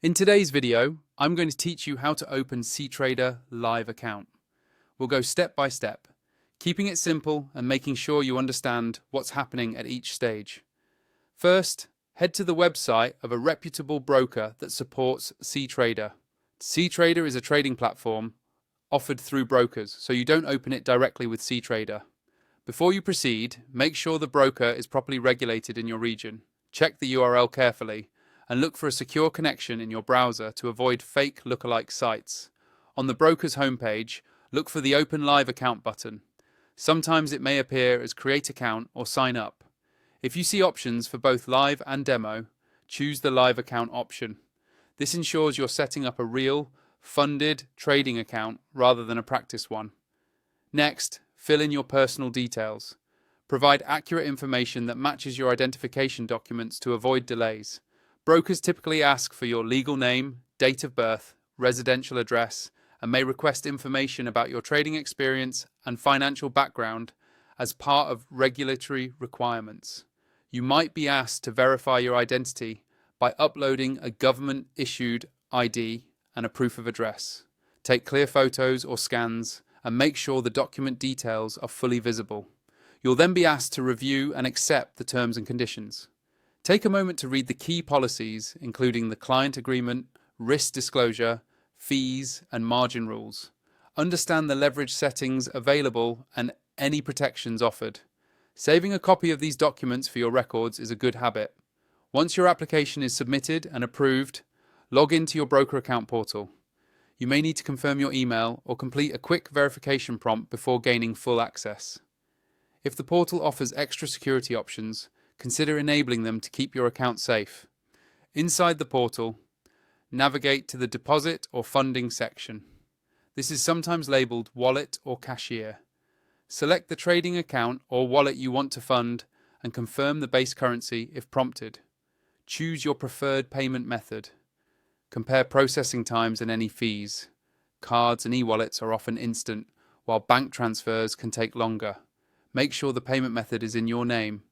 In today's video, I'm going to teach you how to open Ctrader live account. We'll go step by step, keeping it simple and making sure you understand what's happening at each stage. First, head to the website of a reputable broker that supports Ctrader. Ctrader is a trading platform offered through brokers, so you don't open it directly with Ctrader. Before you proceed, make sure the broker is properly regulated in your region. Check the URL carefully and look for a secure connection in your browser to avoid fake lookalike sites. On the broker's homepage, look for the Open Live Account button. Sometimes it may appear as Create Account or Sign Up. If you see options for both live and demo, choose the Live Account option. This ensures you're setting up a real, funded trading account rather than a practice one. Next, fill in your personal details. Provide accurate information that matches your identification documents to avoid delays. Brokers typically ask for your legal name, date of birth, residential address, and may request information about your trading experience and financial background as part of regulatory requirements. You might be asked to verify your identity by uploading a government-issued ID and a proof of address. Take clear photos or scans and make sure the document details are fully visible. You'll then be asked to review and accept the terms and conditions. Take a moment to read the key policies, including the client agreement, risk disclosure, fees, and margin rules. Understand the leverage settings available and any protections offered. Saving a copy of these documents for your records is a good habit. Once your application is submitted and approved, log into your broker account portal. You may need to confirm your email or complete a quick verification prompt before gaining full access. If the portal offers extra security options, consider enabling them to keep your account safe. Inside the portal, navigate to the Deposit or Funding section. This is sometimes labeled Wallet or Cashier. Select the trading account or wallet you want to fund and confirm the base currency if prompted. Choose your preferred payment method. Compare processing times and any fees. Cards and e-wallets are often instant, while bank transfers can take longer. Make sure the payment method is in your name,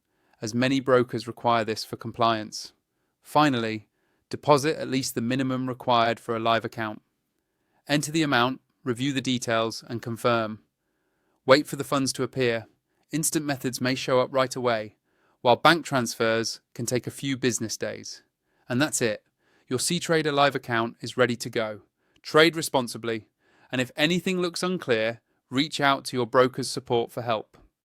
as many brokers require this for compliance. Finally, deposit at least the minimum required for a live account. Enter the amount, review the details, and confirm. Wait for the funds to appear. Instant methods may show up right away, while bank transfers can take a few business days. And that's it. Your Ctrader live account is ready to go. Trade responsibly, and if anything looks unclear, reach out to your broker's support for help.